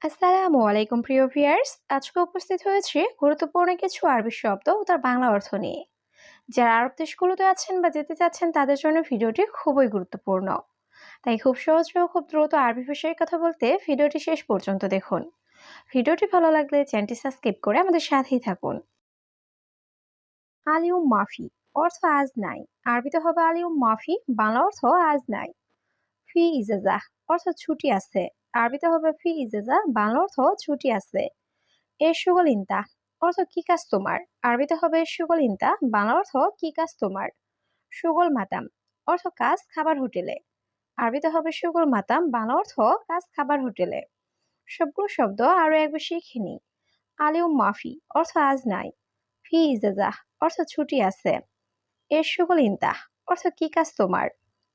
আসসালামু আলাইকুম প্রিয় ভিউয়ার্স। আজকে উপস্থিত হয়েছি গুরুত্বপূর্ণ কিছু আরবি শব্দ ও তার বাংলা অর্থ নিয়ে। যারা আরব দেশগুলোতে আছেন বা যেতে চাচ্ছেন তাদের জন্য ভিডিওটি খুবই গুরুত্বপূর্ণ। তাই খুব সহজে ও খুব দ্রুত আরবি ভাষায় কথা বলতে ভিডিওটি শেষ পর্যন্ত দেখুন। ভিডিওটি ভালো লাগলে চ্যানেলটি সাবস্ক্রাইব করে আমাদের সাথেই থাকুন। আলিউম মাফি অর্থ আজ নাই। আরবিতে হবে আলিউম মাফি, বাংলা অর্থ আজ নাই। ফি ইজাজা অর্থ ছুটি আছে। আরবিতে হবে ফি ইজাজা, বাংলা অর্থ ছুটি আছে। এর সুগল ইনতা অর্থ কি কাজ তোমার। আরবিতে হবে সুগল ইনতা, বাংলা অর্থ কি কাজ তোমার। সুগল মাতাম অর্থ কাজ খাবার হোটেলে। আরবিতে হবে সুগল মাতাম, বাংলা অর্থ কাজ খাবার হোটেলে। সবগুলো শব্দ আরো একবার শিখে নি। আলিউম মাফি অর্থ আজ নাই। ফি ইজাজা অর্থ ছুটি আছে। এর সুগল ইনতা অর্থ কি কাজ তোমার।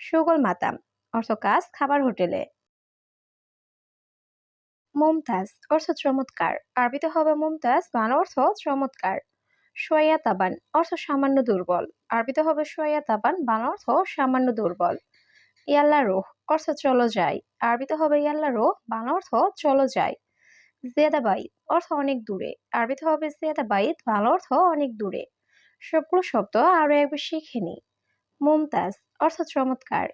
সুগল মাতাম অর্থ কাজ খাবার হোটেলে। মুমতাজ অর্থ চমৎকার। আরবিতে হবে মুমতাজ, বাংলা অর্থ চমৎকার। সোয়া তাবান অর্থ সামান্য দুর্বল। আরবিতে হবে সোয়া তাবান, বাংলা অর্থ সামান্য দুর্বল। ইয়াল্লা রোহ অর্থ চলো যাই। আরবিতে হবে ইয়াল্লা রোহ, বাংলা অর্থ চলো যাই। জেদা বাইত অর্থ অনেক দূরে। আরবিতে হবে জেদা বাইত, বাংলা অর্থ অনেক দূরে। সবগুলো শব্দ আরো একবার শিখে নি। মুমতাজ অর্থ চমৎকার।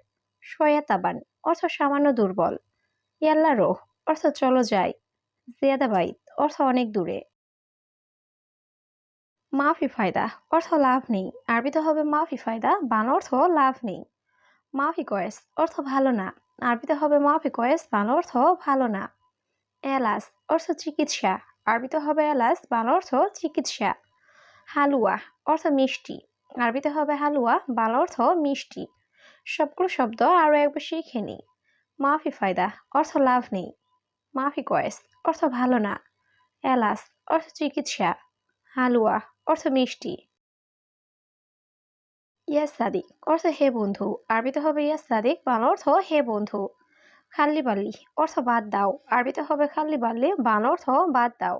সোয়া তাবান অর্থ সামান্য দুর্বল। ইয়াল্লা রোহ অর্থ চলো যাই। জিয়াদা বাইত অর্থ অনেক দূরে। মাফি ফায়দা অর্থ লাভ নেই। আরবিতে হবে মাফি ফায়দা, বাংলা অর্থ লাভ নেই। মাফি কয়েস অর্থ ভালো না। আরবিতে হবে মাফি কয়েস, বাংলা অর্থ ভালো না। এলাস অর্থ চিকিৎসা। আরবিতে হবে এলাস, বাংলা অর্থ চিকিৎসা। হালুয়া অর্থ মিষ্টি। আরবিতে হবে হালুয়া, বাংলা অর্থ মিষ্টি। সবগুলো শব্দ আরো একবার শিখে নি। মাফি ফায়দা অর্থ লাভ নেই। মাফি কয়েস অর্থ ভালো না। এলাস অর্থ চিকিৎসা। হালুয়া অর্থ মিষ্টি। ইয়াস সাদিক অর্থ হে বন্ধু। আরবিতে হবে ইয়াস সাদিক, বাংলা অর্থ হে বন্ধু। খাল্লি বাল্লি অর্থ বাদ দাও। আরবিতে হবে খাল্লি বাল্লি, বাংলা অর্থ বাদ দাও।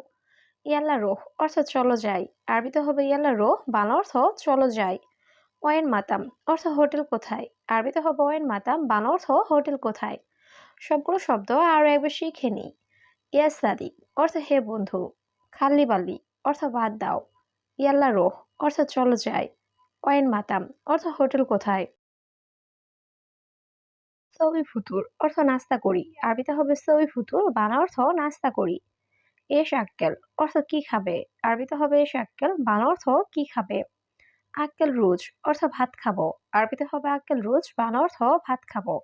ইয়াল্লা রোহ অর্থ চলো যাই। আরবিতে হবে ইয়াল্লা রোহ, বাংলা অর্থ চলো যাই। ওয়েন মাতাম অর্থ হোটেল কোথায়। আরবিতে হবে ওয়েন মাতাম, বাংলা অর্থ হোটেল কোথায়। সবগুলো শব্দ আরো একবার শিখে নি। ইয়াস সাদিক অর্থ হে বন্ধু। খাল্লি বাল্লি অর্থ বাদ দাও। ইয়াল্লা রোহ অর্থ চলো যাই। ওয়েন মাতাম অর্থ হোটেল কোথায়। সৌই ফুতুর অর্থ নাস্তা করি। আরবিতে হবে সৌই ফুতুর, বাংলা অর্থ নাস্তা করি। এস আক্কেল অর্থ কি খাবে। আরবিতে হবে এস আক্কেল, বাংলা অর্থ কি খাবে। আক্কেল রুজ অর্থ ভাত খাবো। আরবিতে হবে আক্কেল রুজ, বাংলা অর্থ ভাত খাবো।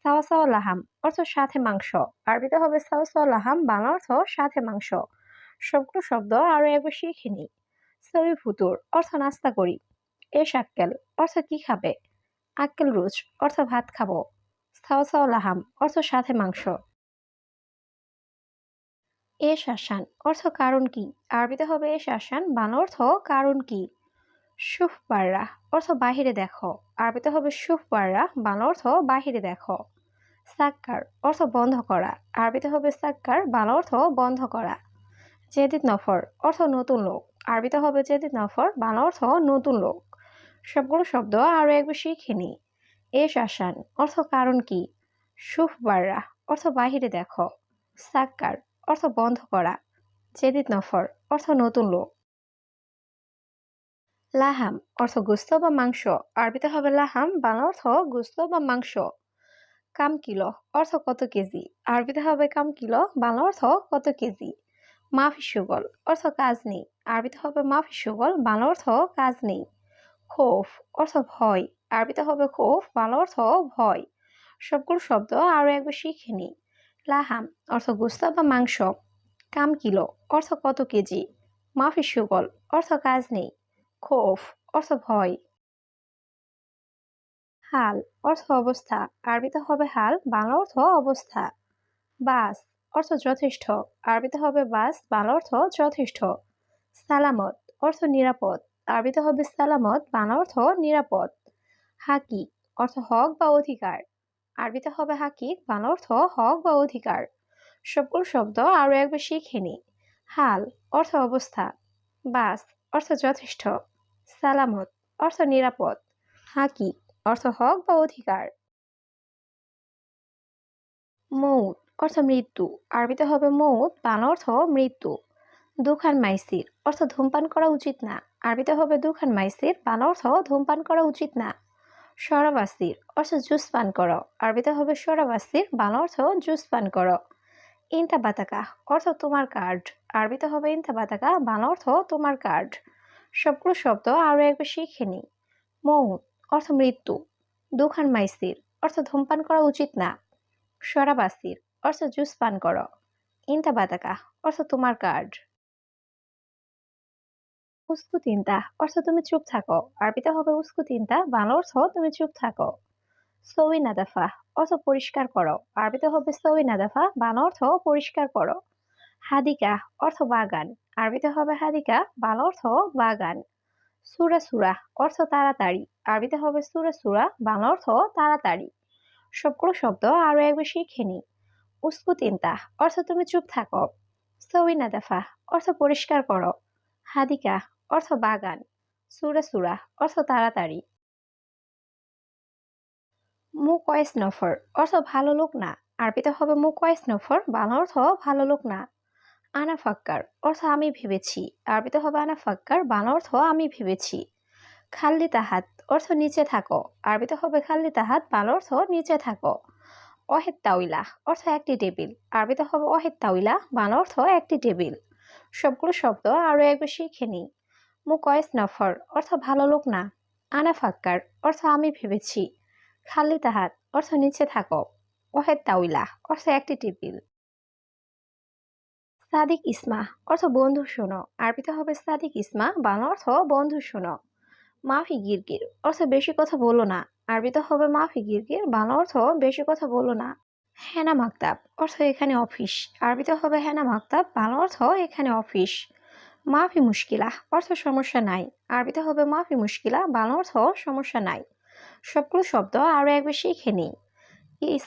সাওয়া সাওয়া লাহাম অর্থ সাথে মাংস। আরবিতে হবে সাওয়া সাওয়া লাহাম, বাংলা অর্থ সাথে মাংস। সবগুলো শব্দ আরো একবার শিখে নি। সৌই ফুতুর অর্থ নাস্তা করি। এস আক্কেল অর্থ কি খাবে। আক্কেল রুজ অর্থ ভাত খাবো। সাওয়া সাওয়া লাহাম অর্থ সাথে মাংস। এস আসান অর্থ কারণ কি। আরবিতে হবে এস আসান, বাংলা অর্থ কারণ কি। শুফ বাররা অর্থ বাহিরে দেখো। আরবিতে হবে শুফ বাররা, বাংলা অর্থ বাহিরে দেখো। সাক্কার অর্থ বন্ধ করা। আরবিতে হবে সাক্কার, বাংলা অর্থ বন্ধ করা। জেদিদ নফর অর্থ নতুন লোক। আরবিতে হবে জেদিদ নফর, বাংলা অর্থ নতুন লোক। সবগুলো শব্দ আরো একবার শিখে নি। এস আসান অর্থ কারণ কি। শুফ বাররা অর্থ বাহিরে দেখো। সাক্কার অর্থ বন্ধ করা। জেদিদ নফর অর্থ নতুন লোক। লাহাম অর্থ গোস্ত বা মাংস। আরবিতে হবে লাহাম, বাংলা অর্থ গোস্ত বা মাংস। কাম কিলো অর্থ কত কেজি। আরবিতে হবে কাম কিলো, বাংলা অর্থ কত কেজি। মাফি সুগল অর্থ কাজ নেই। আরবিতে হবে মাফি সুগল, বাংলা অর্থ কাজ নেই। খোফ অর্থ ভয়। আরবিতে হবে খোফ, বাংলা অর্থ ভয়। সবগুলো শব্দ আরো একবার শিখে নি। লাহাম অর্থ গোস্ত বা মাংস। কাম কিলো অর্থ কত কেজি। মাফি সুগল অর্থ কাজ নেই। খোফ অর্থ ভয়। হাল অর্থ অবস্থা। আরবিতে হবে হাল, বাংলা অর্থ অবস্থা। বাস অর্থ যথেষ্ট। আরবিতে হবে বাস, বাংলা অর্থ যথেষ্ট। সালামত অর্থ নিরাপদ। আরবিতে হবে সালামত, বাংলা অর্থ নিরাপদ। হাকিক অর্থ হক বা অধিকার। আরবিতে হবে হাকিক, বাংলা অর্থ হক বা অধিকার। সবগুলো শব্দ আরো একবার শিখে নি। হাল অর্থ অবস্থা। বাস অর্থ যথেষ্ট। সালামত অর্থ নিরাপদ। হাকিক অর্থ হক বা অধিকার। মৌত অর্থ মৃত্যু, আরবিতে হবে মৌত, বাংলা অর্থ মৃত্যু। দুখান মাইসির, অর্থ ধূমপান করা উচিত না, আরবিতে হবে দুখান মাইসির, বাংলা অর্থ ধূমপান করা উচিত না। সরাবাসির, অর্থ জুস পান করো, আরবিতে হবে সরাবাসির, বাংলা অর্থ জুস পান করো। ইনতা বাতাকা, অর্থ তোমার কার্ড, আরবিতে হবে ইনতা বাতাকা, বাংলা অর্থ তোমার কার্ড। সবগুলো শব্দ আরো একবার শিখে নিই। মৌত, অর্থ মৃত্যু। দুখান মাইসির, অর্থ ধূমপান করা উচিত না। সরাবাসির, অর্থ জুস পান করো। ইনতা বাতাকা, অর্থ তোমার কার্ড। উস্কু তিনতা, অর্থ তুমি চুপ থাকো, আরবিতে হবে উস্কু তিনতা, বাংলা অর্থ তুমি চুপ থাকো। সউই নাদাফা, অর্থ পরিষ্কার করো, আরবিতে হবে সউই নাদাফা, বাংলা অর্থ পরিষ্কার করো। হাদিকা, অর্থ বাগান, আরবিতে হবে হাদিকা, বাংলা অর্থ বাগান। সুরা সুরা, অর্থ তাড়াতাড়ি, আরবিতে হবে সুরা সুরা, বাংলা অর্থ তাড়াতাড়ি। সবগুলো শব্দ আরো একবার শিখে নি। উস্কু তিনতা, অর্থ তুমি চুপ থাকো। সউই নাদাফা, অর্থ পরিষ্কার করো। হাদিকা, অর্থ বাগান। সুরা সুরা, অর্থ তাড়াতাড়ি। মুকয়েস নফর, অর্থ ভালো লোক না, আরবিতে হবে মুকয়েস নফর, বাংলা অর্থ ভালো লোক না। আনা ফাক্কার, অর্থ আমি ভেবেছি, আরবিতে হবে আনা ফাক্কার, বাংলা অর্থ আমি ভেবেছি। খাল্লি তাহাত, অর্থ নিচে থাকো, আরবিতে হবে খাল্লি তাহাত, বাংলা অর্থ নিচে থাকো। অহেদ তাউইলা, অর্থ একটি টেবিল, আরবিতে হবে অহেদ তাউইলা, বাংলা অর্থ একটি টেবিল। সবগুলো শব্দ আরো একবার শিখে নিই। মুকয়েস নফর, অর্থ ভালো লোক না। আনা ফাক্কার, অর্থ আমি ভেবেছি। খাল্লি তাহাত, অর্থ নিচে থাকো। ওহেদ তাউইলা, অর্থ একটি টেবিল। সাদিক ইসমা, অর্থ বন্ধু শোনো, আরবিতে হবে সাদিক ইসমা, বাংলা অর্থ বন্ধু শোনো। মাফি গিরগির, অর্থ বেশি কথা বলো না, আরবিতে হবে মাফি গিরগির, বাংলা অর্থ বেশি কথা বলো না। হেনা মাকতাব, অর্থ এখানে অফিস, আরবিতে হবে হেনা মাকতাব, বাংলা অর্থ এখানে অফিস। মাফি মুশকিলা, অর্থ সমস্যা নাই, আরবিতে হবে মাফি মুশকিলা, বাংলা অর্থ সমস্যা নাই। সবগুলো শব্দ আরো একবার শিখে নিই।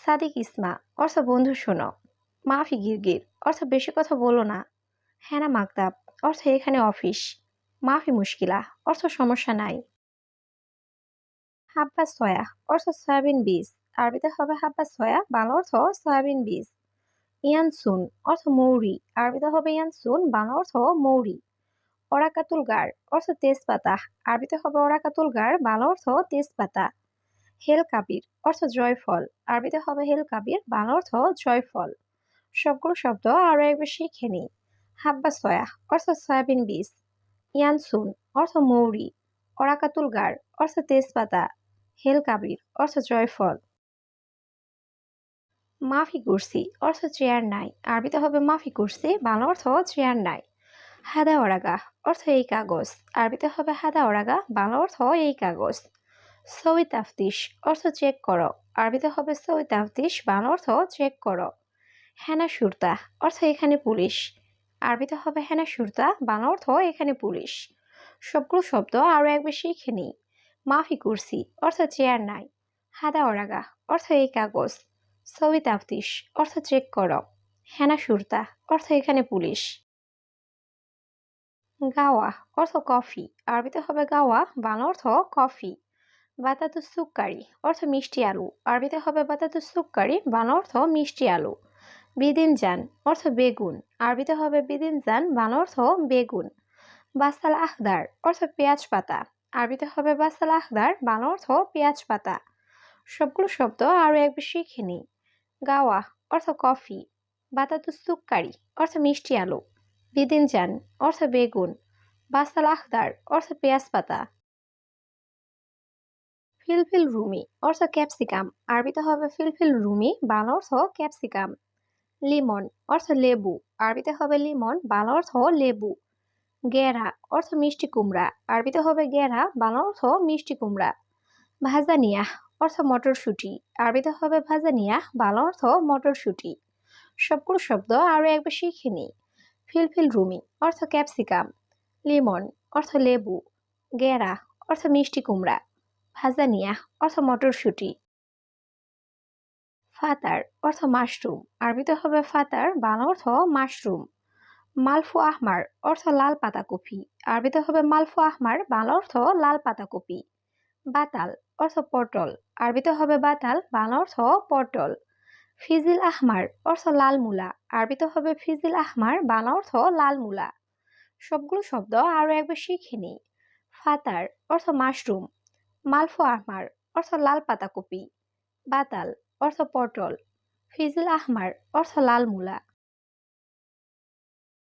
সাদিক ইসমা, অর্থ বন্ধু শোনো। মাফি গিরগির, অর্থ বেশি কথা বলো না। হেনা মাকতাব, অর্থ এখানে অফিস। মাফি মুশকিলা, অর্থ সমস্যা নাই। হাব্বা সয়া, অর্থ সয়াবিন বীজ, আরবিতে হবে হাব্বা সয়া, বাংলা অর্থ সয়াবিন বীজ। ইয়ানসুন, অর্থ মৌরি, আরবিতে হবে ইয়ানসুন, বাংলা অর্থ মৌরি। অরাকাতুল গার, অর্থ তেজপাতা, আরবিতে হবে অরাকাতুল গার, বাংলা অর্থ তেজপাতা। হেল কাবির, অর্থ জয়ফল, আরবিতে হবে হেল কাবির, বাংলা অর্থ জয়ফল। সবগুলো শব্দ আরো একবার শিখে নিই। হাব্বা সয়া, অর্থ সয়াবিন বীজ। ইয়ানসুন, অর্থ মৌরি। অরাকাতুল গার, অর্থ তেজপাতা। হেল কাবির, অর্থ জয়ফল। মাফি কুরসি, অর্থ চেয়ার নাই, আরবিতে হবে মাফি কুরসি, বাংলা অর্থ চেয়ার নাই। হাদা ওরাগা, অর্থ এই কাগজ, আরবিতে হবে হাদা ওরাগা, বাংলা অর্থ এই কাগজ। সই তাফতিশ, অর্থ চেক করো, আরবিতে হবে সই তাফতিশ, বাংলা অর্থ চেক করো। হেনা সুরতা, অর্থ এখানে পুলিশ, আরবিতে হবে হেনা সুরতা, বাংলা অর্থ এখানে পুলিশ। সবগুলো শব্দ আরো একবার শিখে নিই। মাফি কুরসি, অর্থ চেয়ার নাই। হাদা ওরাগা, অর্থ এই কাগজ। সই তাফতিশ, অর্থ চেক করো। হেনা সুরতা, অর্থ এখানে পুলিশ। গাওয়া, অর্থ কফি, আরবিতে হবে গাওয়া, বাংলা অর্থ কফি। বাতাতু সুক্কারি, অর্থ মিষ্টি আলু, আরবিতে হবে বাতাতু সুক্কারি, বাংলা অর্থ মিষ্টি আলু। বিদিনজান, অর্থ বেগুন, আরবিতে হবে বিদিনজান, বাংলা অর্থ বেগুন। বাসাল আখদার, অর্থ পেঁয়াজ পাতা, আরবিতে হবে বাসাল আখদার, বাংলা অর্থ পেঁয়াজ পাতা। সবগুলো শব্দ আরো একবার শিখে নিই। গাওয়া, অর্থ কফি। বাতাতু সুক্কারি, অর্থ মিষ্টি আলু। বিদিনজান, অর্থ বেগুন। বাসাল আখদার, অর্থ পেঁয়াজ পাতা। ফিলফিল রুমি, অর্থ ক্যাপসিকাম, আরবিতে হবে ফিলফিল রুমি, বাংলা অর্থ ক্যাপসিকাম। লিমন, অর্থ লেবু, আরবিতে হবে লিমন, বাংলা অর্থ লেবু। গেরা, অর্থ মিষ্টি কুমড়া, আরবিতে হবে গেরা, বাংলা অর্থ মিষ্টি কুমড়া। ভাজানিয়া, অর্থ মটরশুঁটি, আরবিতে হবে ভাজানিয়া, বাংলা অর্থ মটরশুঁটি। সবগুলো শব্দ আরো একবার শিখে নিই। ফিলফিল রুমি, অর্থ ক্যাপসিকাম। লিমন, অর্থ লেবু। গেরা, অর্থ মিষ্টি কুমড়া। ভাজানিয়া, অর্থ মটরশুঁটি। ফাতার, অর্থ মাশরুম, আরবিতে হবে ফাতার, বাংলা অর্থ মাশরুম। মালফু আহমার, অর্থ লাল পাতাকপি, আরবিতে হবে মালফু আহমার, বাংলা অর্থ লাল পাতাকপি। বাতাল, অর্থ পটল, আরবিতে হবে বাতাল, বাংলা অর্থ পটল। ফিজিল আহমার অর্থ লাল মূলা। আরবিতে হবে ফিজিল আহমার, বাংলা অর্থ লাল মূলা। সবগুলো শব্দ আরো একবার শিখে নিই। ফাতার অর্থ মাশরুম। মালফো আহমার অর্থ লাল পাতাকপি। বাতাল অর্থ পটল। ফিজিল আহমার অর্থ লাল মূলা।